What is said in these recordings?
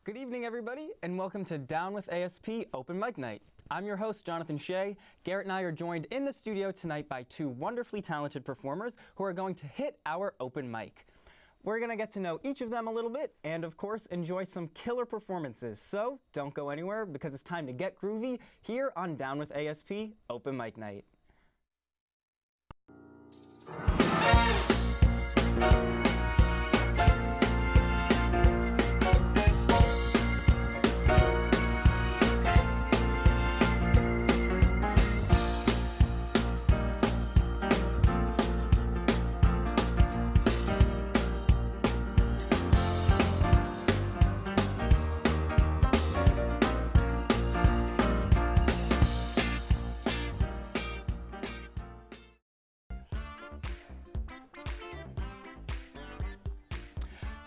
Good evening, everybody, and welcome to Down with ASP Open Mic Night. I'm your host, Jonathan Shea. Garrett and I are joined in the studio tonight by two wonderfully talented performers who are going to hit our open mic. We're going to get to know each of them a little bit and, of course, enjoy some killer performances. So don't go anywhere because it's time to get groovy here on Down with ASP Open Mic Night.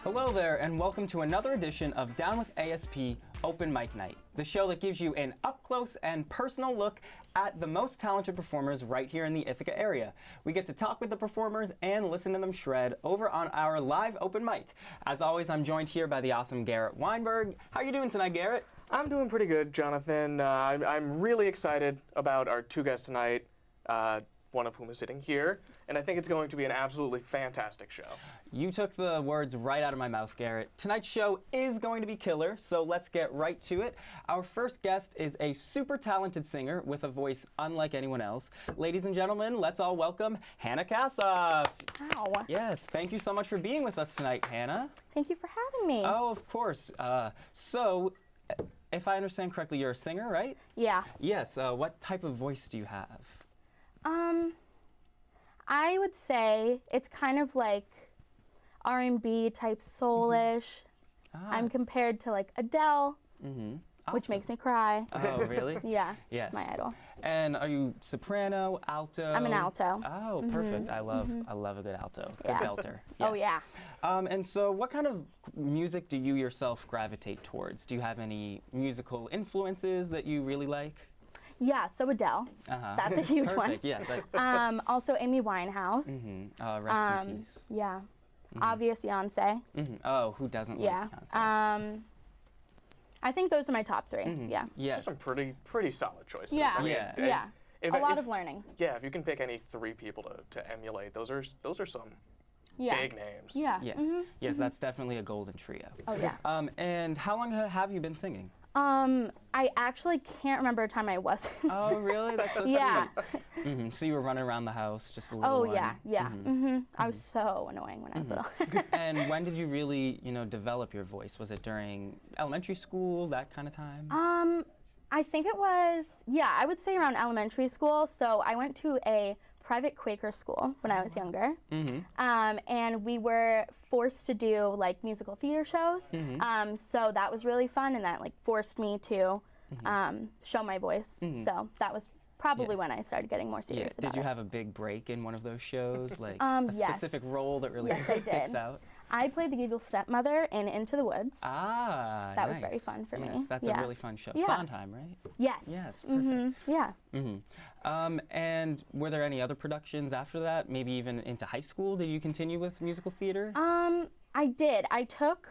Hello there, and welcome to another edition of Down with ASP Open Mic Night, the show that gives you an up-close and personal look at the most talented performers right here in the Ithaca area. We get to talk with the performers and listen to them shred over on our live open mic. As always, I'm joined here by the awesome Garrett Weinberg. How are you doing tonight, Garrett? I'm doing pretty good, Jonathan. I'm really excited about our two guests tonight, one of whom is sitting here, and I think it's going to be an absolutely fantastic show. You took the words right out of my mouth, Garrett. Tonight's show is going to be killer, so let's get right to it. Our first guest is a super talented singer with a voice unlike anyone else. Ladies and gentlemen, let's all welcome Hannah Kassoff. Wow. Yes, thank you so much for being with us tonight, Hannah. Thank you for having me. Oh, of course. So, if I understand correctly, you're a singer, right? Yeah. Yes. What type of voice do you have? I would say it's kind of like R&B type soulish. I'm compared to like Adele, Awesome. which makes me cry. Oh, really? Yeah, Yes. she's my idol. And are you soprano, alto? I'm an alto. Oh, perfect. I love a good alto, Yeah. good belter. Oh Yes. yeah. And so what kind of music do you yourself gravitate towards? Do you have any musical influences that you really like? Yeah, so Adele. That's a huge one. Perfect, yes. Also Amy Winehouse. Rest in peace. Yeah. Obvious Beyonce. Oh, who doesn't Yeah. like Beyonce? I think those are my top three. Yeah. Yes. Those are some pretty solid choices. Yeah. I mean, Yeah. and Yeah. if- A lot if- of learning. Yeah, if you can pick any three people to emulate, those are some Yeah. big names. Yeah. Yes. Yes, that's definitely a golden trio. Oh yeah. And how long have you been singing? I actually can't remember a time I wasn't. Oh, really? That's so Yeah. sweet. So you were running around the house, just a little Oh one. yeah, yeah. I was so annoying when I was little. And when did you really, develop your voice? Was it during elementary school, that kind of time? I think it was, yeah, I would say around elementary school. So I went to a private Quaker school when I was younger. And we were forced to do like musical theater shows. So that was really fun, and that like forced me to show my voice. So that was probably when I started getting more serious about Did you it. have a big break in one of those shows? Like a Yes. specific role that really Yes, I sticks did. out? I played the evil stepmother in Into the Woods. Ah, That was nice. very fun for me. Yes, that's a really fun show. Yeah. Sondheim, right? Yes. Yes, perfect. Yeah. And were there any other productions after that? Maybe even into high school? Did you continue with musical theater? I did. I took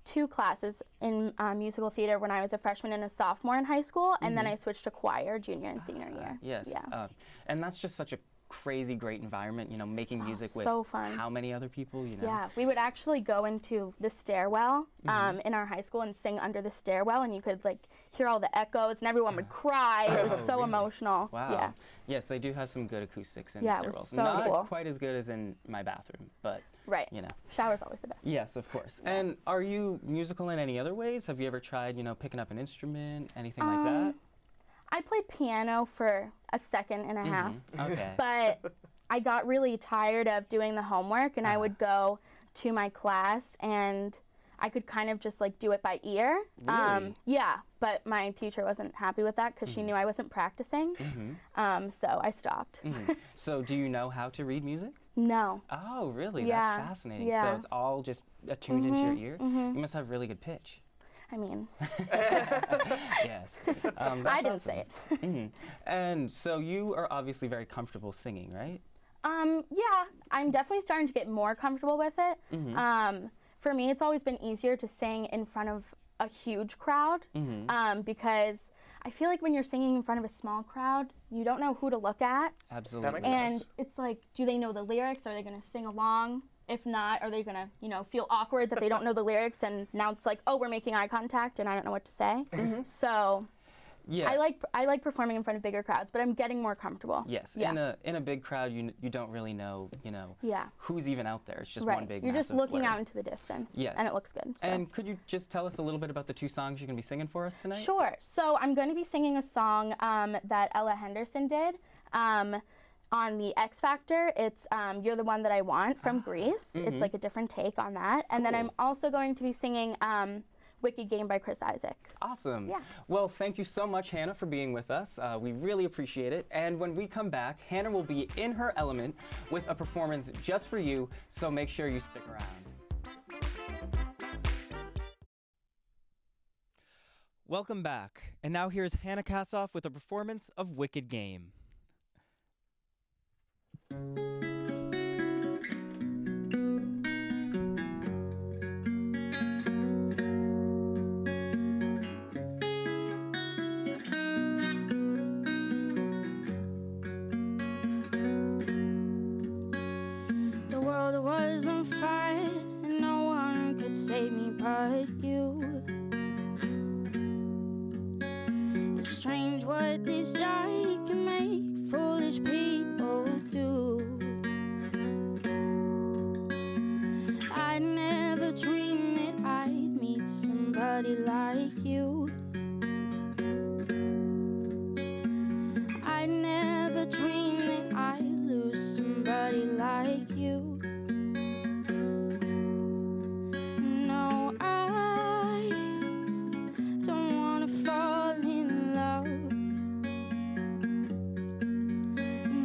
2 classes in musical theater when I was a freshman and a sophomore in high school, and then I switched to choir junior and senior year. Yes. Yeah. And that's just such a crazy, great environment, making music with so fun. how many other people, Yeah, we would actually go into the stairwell in our high school and sing under the stairwell, and you could like hear all the echoes, and everyone would cry. It was so really? emotional. Wow. Yeah. Yes, they do have some good acoustics in Yeah, the it was stairwells. so Not cool. quite as good as in my bathroom, but Right. Shower's always the best. Yes, of course. And are you musical in any other ways? Have you ever tried, picking up an instrument, anything like that? I played piano for a second and a half, Okay. but I got really tired of doing the homework, and I would go to my class, and I could kind of just like do it by ear. Really? Yeah, but my teacher wasn't happy with that because she knew I wasn't practicing. So I stopped. So do you know how to read music? No. Oh, really? Yeah, That's fascinating. yeah. So it's all just attuned into your ear? You must have really good pitch. I mean, Yes. I didn't say it. And so you are obviously very comfortable singing, right? Yeah, I'm definitely starting to get more comfortable with it. for me, it's always been easier to sing in front of a huge crowd because I feel like when you're singing in front of a small crowd, you don't know who to look at. Absolutely. That makes And sense. it's like, do they know the lyrics? Are they going to sing along? If not, are they going to, you know, feel awkward that they don't know the lyrics? And now it's like, oh, we're making eye contact and I don't know what to say. So Yeah. I like performing in front of bigger crowds, but I'm getting more comfortable. Yes. Yeah. In a big crowd, you don't really know, Yeah. who's even out there. It's just Right. one big You're just massive looking blur. out into the distance. Yes. And it looks good. So. And could you just tell us a little bit about the 2 songs you're going to be singing for us tonight? Sure. So I'm going to be singing a song that Ella Henderson did on the X Factor. It's You're the One That I Want from Greece. It's like a different take on that. And then I'm also going to be singing Wicked Game by Chris Isaak. Awesome. Yeah. Well, thank you so much, Hannah, for being with us. We really appreciate it. And when we come back, Hannah will be in her element with a performance just for you, so make sure you stick around. Welcome back. And now here's Hannah Kassoff with a performance of Wicked Game. The world was on fire and no one could save me but you. It's strange what desire can make foolish people do. I never dreamed that I'd meet somebody like you. I never dreamed that I'd lose somebody like you. No, I don't wanna fall in love.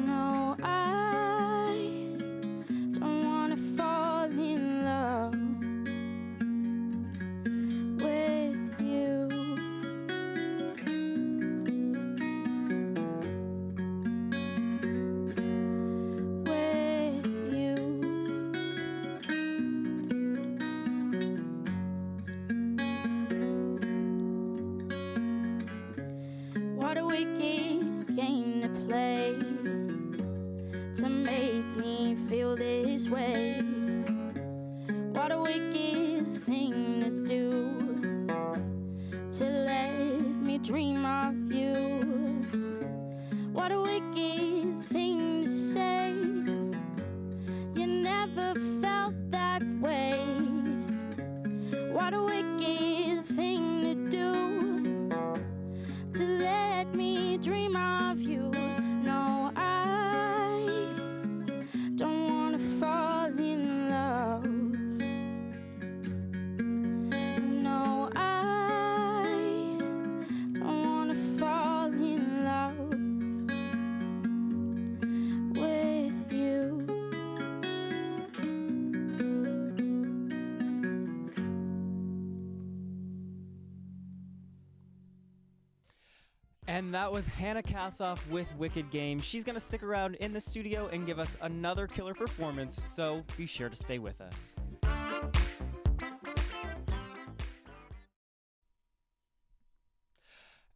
No, I don't wanna fall in love with you. With you. What a wicked game to play to make me feel this way. What a wicked thing to do to let me dream of you. What a wicked thing to say. You never felt that way. What a wicked thing to do to let me dream of you. No, I don't wanna fall in love. No, I don't wanna fall in love with you. And that was Hannah Kassoff with Wicked Game. She's going to stick around in the studio and give us another killer performance, so be sure to stay with us.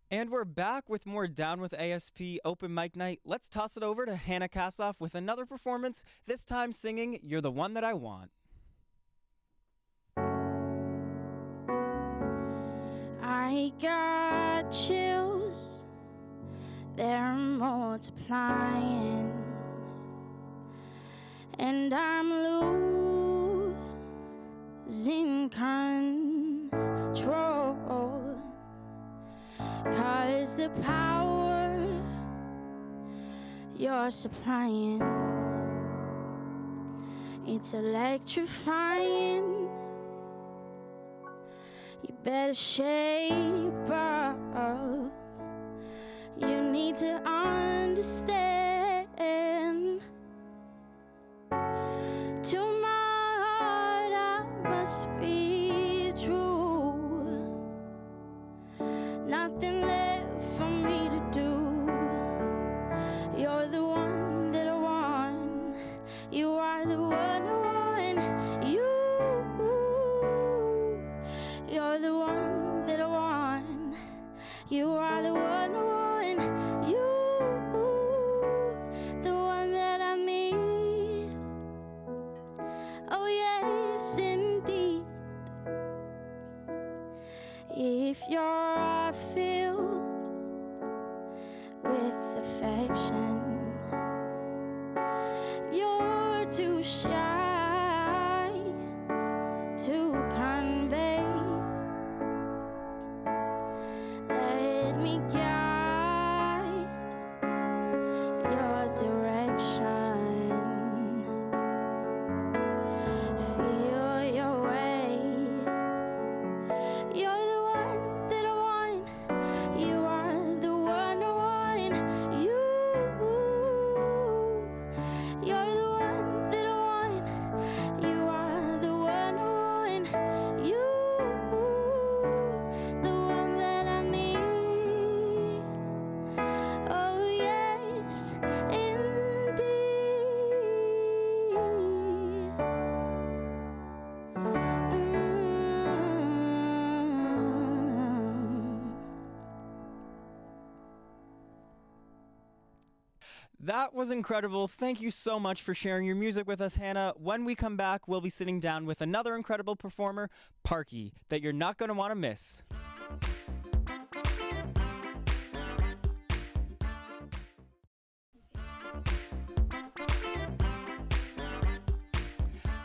And we're back with more Down with ASP Open Mic Night. Let's toss it over to Hannah Kassoff with another performance, this time singing You're the One That I Want. I got chills, they're multiplying, and I'm losing control, 'cause the power you're supplying, it's electrifying. You better shape up. You need to understand. To my heart, I must be true. Nothing left for me to do. You're the one that I want. You are the one I want. You You're the one that I want. You are the one I want. You, the one that I need. Oh yes, indeed. If your heart filled with affection, you're too shy to convey. Let me guide your direction. Feel your way. You're the one that I want. You are the one I want. You're the one that I want. You are the one I want. You, the one that I need. Oh yes, indeed. That was incredible. Thank you so much for sharing your music with us, Hannah. When we come back, we'll be sitting down with another incredible performer, Parky, that you're not going to want to miss.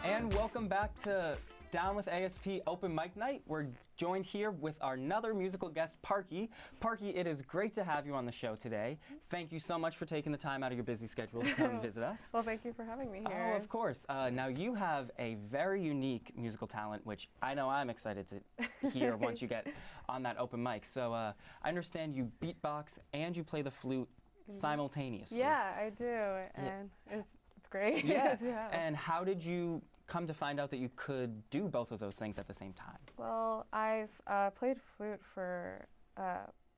And welcome back to Down with ASP Open Mic Night. We're joined here with our another musical guest, Parky. Parky, it is great to have you on the show today. Thank you so much for taking the time out of your busy schedule to come visit us. Well, thank you for having me here. Oh, of course. Now, you have a very unique musical talent, which I know I'm excited to hear once you get on that open mic. So I understand you beatbox and you play the flute simultaneously. Yeah, I do, and it's great. Yeah. And how did you come to find out that you could do both of those things at the same time? Well, I've played flute for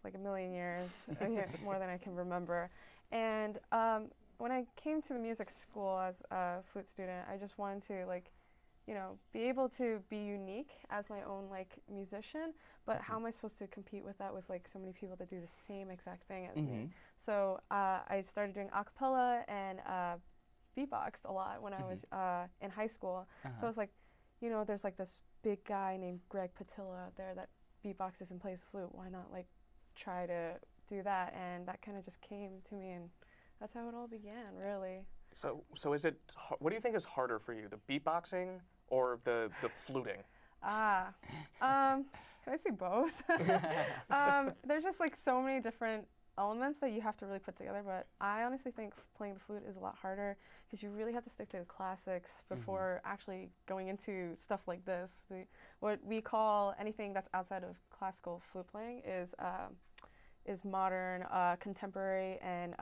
like a million years, more than I can remember. And when I came to the music school as a flute student, I just wanted to be able to be unique as my own musician, but how am I supposed to compete with that with so many people that do the same exact thing as me? So I started doing a cappella and beatboxed a lot when I was in high school. So I was like, there's this big guy named Greg Patilla out there that beatboxes and plays the flute. Why not try to do that? And that kind of just came to me, and that's how it all began, really. So is it? What do you think is harder for you, the beatboxing or the fluting? Can I say both? There's just so many different elements that you have to really put together, but I honestly think playing the flute is a lot harder because you really have to stick to the classics before actually going into stuff like this. What we call anything that's outside of classical flute playing is modern, contemporary, and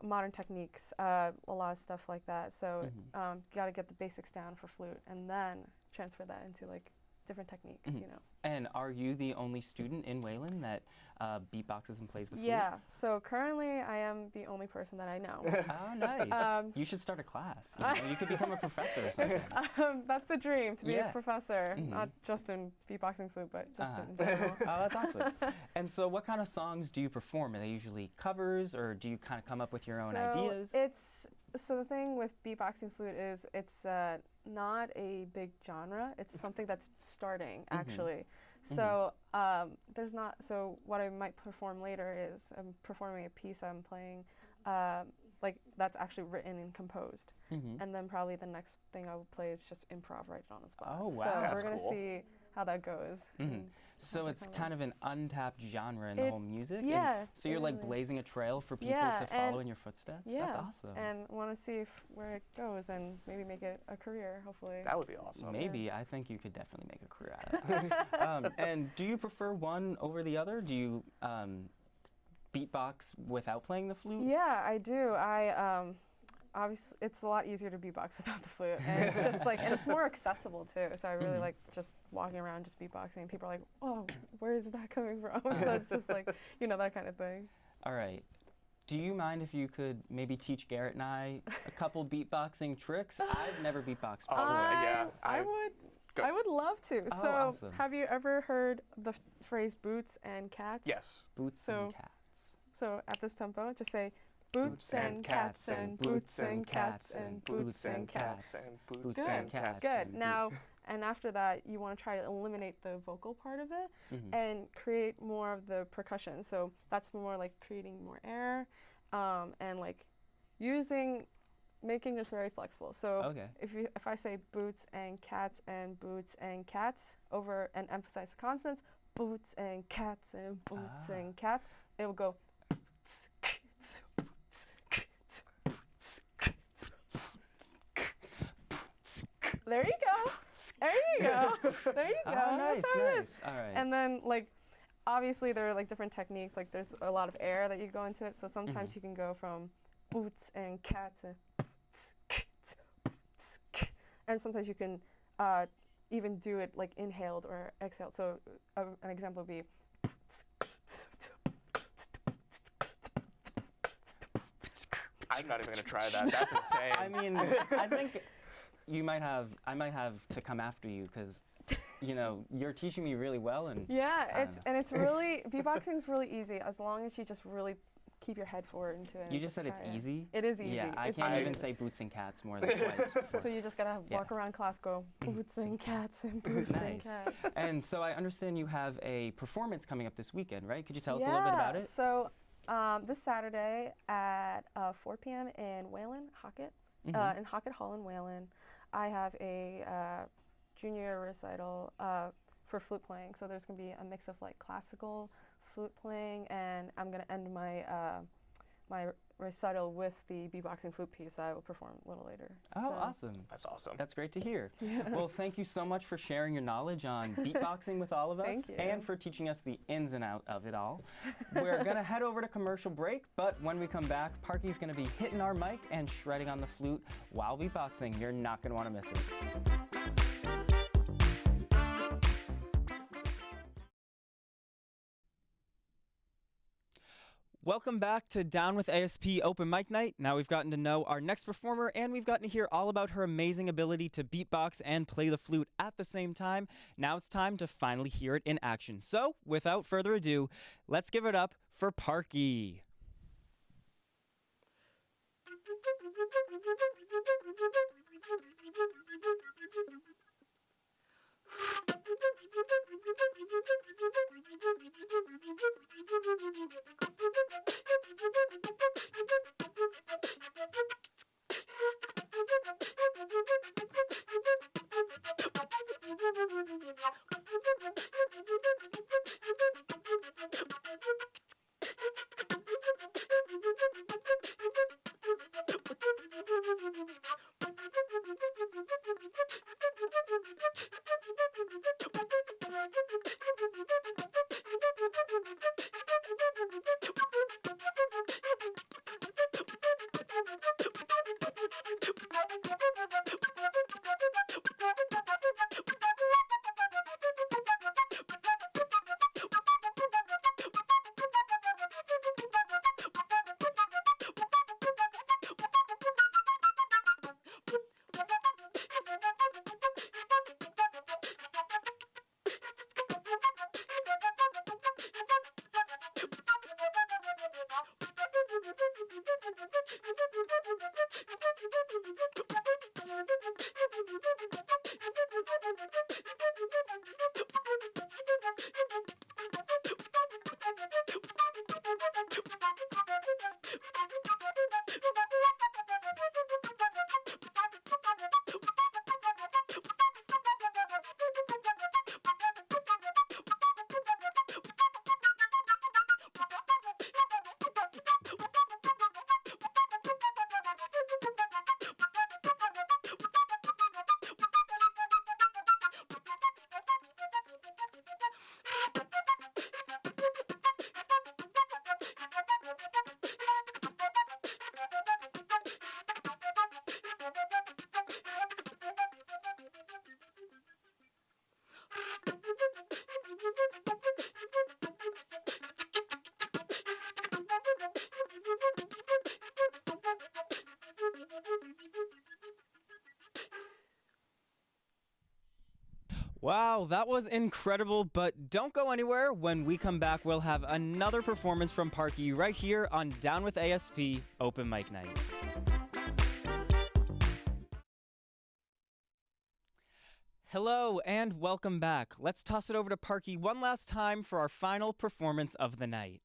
modern techniques, a lot of stuff like that. So you got to get the basics down for flute and then transfer that into different techniques, And are you the only student in Wayland that beatboxes and plays the flute? Yeah, so currently I am the only person that I know. Oh, nice. You should start a class. You could become a professor or something. That's the dream, to be a professor, not just in beatboxing flute, but just in general. Oh, that's awesome. And so what kind of songs do you perform? Are they usually covers, or do you kind of come up with your own ideas? So the thing with beatboxing flute is it's not a big genre. It's something that's starting, actually. So there's not. So what I might perform later is I'm performing a piece I'm playing, that's actually written and composed, and then probably the next thing I will play is just improv right on the spot. Oh wow! So That's we're gonna cool. see how that goes. So it's kind of an untapped genre in the whole music? Yeah. And so you're blazing a trail for people to follow in your footsteps? Yeah. That's awesome. And want to see where it goes and maybe make it a career, hopefully. That would be awesome. Maybe. I think you could definitely make a career out of it. And do you prefer one over the other? Do you beatbox without playing the flute? Yeah, I do. Obviously, it's a lot easier to beatbox without the flute, and it's just and it's more accessible too. So I really like just walking around, just beatboxing. People are like, "Oh, where is that coming from?" So it's just that kind of thing. All right. Do you mind if you could maybe teach Garrett and I a couple beatboxing tricks? I've never beatboxed before. Yeah. I would Go. I would love to. Oh, So, awesome. have you ever heard the phrase boots and cats? Yes. Boots So- and cats. So, at this tempo, just say boots and cats and boots and cats and boots and cats. and boots Boots Good. and cats. Good. and Now, and after that, you want to try to eliminate the vocal part of it boots. Mhm. and create more of the percussion. So that's more like creating more air, and like making this very flexible. So Okay. if I say boots and cats over and emphasize the consonants, boots and cats and boots Ah. and cats, it will go. There you go. There you go. There you go. Ah, nice, That's how it is. nice. All right. And then like obviously there are like different techniques, like there's a lot of air that you go into it, so sometimes you can go from boots and cats and sometimes you can even do it like inhaled or exhaled. So an example would be I'm not even gonna try that. That's insane. I mean, I think I might have to come after you because, you know, you're teaching me really well, and yeah, I don't know. it's really beatboxing is really easy as long as you just really keep your head forward into it. you and just said it's try it. easy. It is easy. Yeah, I It's can't really even easy. say boots and cats more than twice. So you just gotta Yeah. walk around class, go boots and cats and boots and Nice. cats. And so I understand you have a performance coming up this weekend, right? Could you tell us a little bit about it? So this Saturday at 4 p.m. in Wayland, Hockett, Mhm. in Hockett Hall in Wayland, I have a junior recital for flute playing. So there's gonna be a mix of like classical flute playing, and I'm gonna end my my recital with the beatboxing flute piece that I will perform a little later. Oh, So- awesome. That's awesome. That's great to hear. Yeah. Well, thank you so much for sharing your knowledge on beatboxing with all of us Thank you. and for teaching us the ins and out of it all. We're going to head over to commercial break, but when we come back, Parky's going to be hitting our mic and shredding on the flute while beatboxing. You're not going to want to miss it. Welcome back to Down with ASP Open Mic Night. Now we've gotten to know our next performer and we've gotten to hear all about her amazing ability to beatbox and play the flute at the same time. Now it's time to finally hear it in action. So, without further ado, let's give it up for Parky. Wow, that was incredible, but don't go anywhere. When we come back, we'll have another performance from Parky right here on Down with ASP Open Mic Night. Hello and welcome back. Let's toss it over to Parky one last time for our final performance of the night.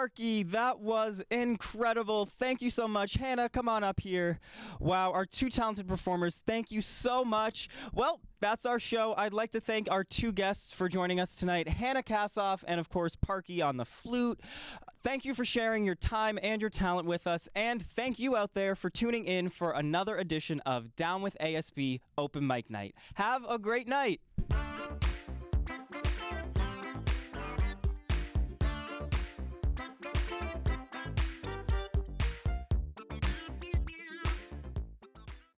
Parky, that was incredible. Thank you so much. Hannah, come on up here. Wow, our two talented performers, thank you so much. Well, that's our show. I'd like to thank our two guests for joining us tonight, Hannah Kassoff and, of course, Parky on the flute. Thank you for sharing your time and your talent with us, and thank you out there for tuning in for another edition of Down with ASP Open Mic Night. Have a great night.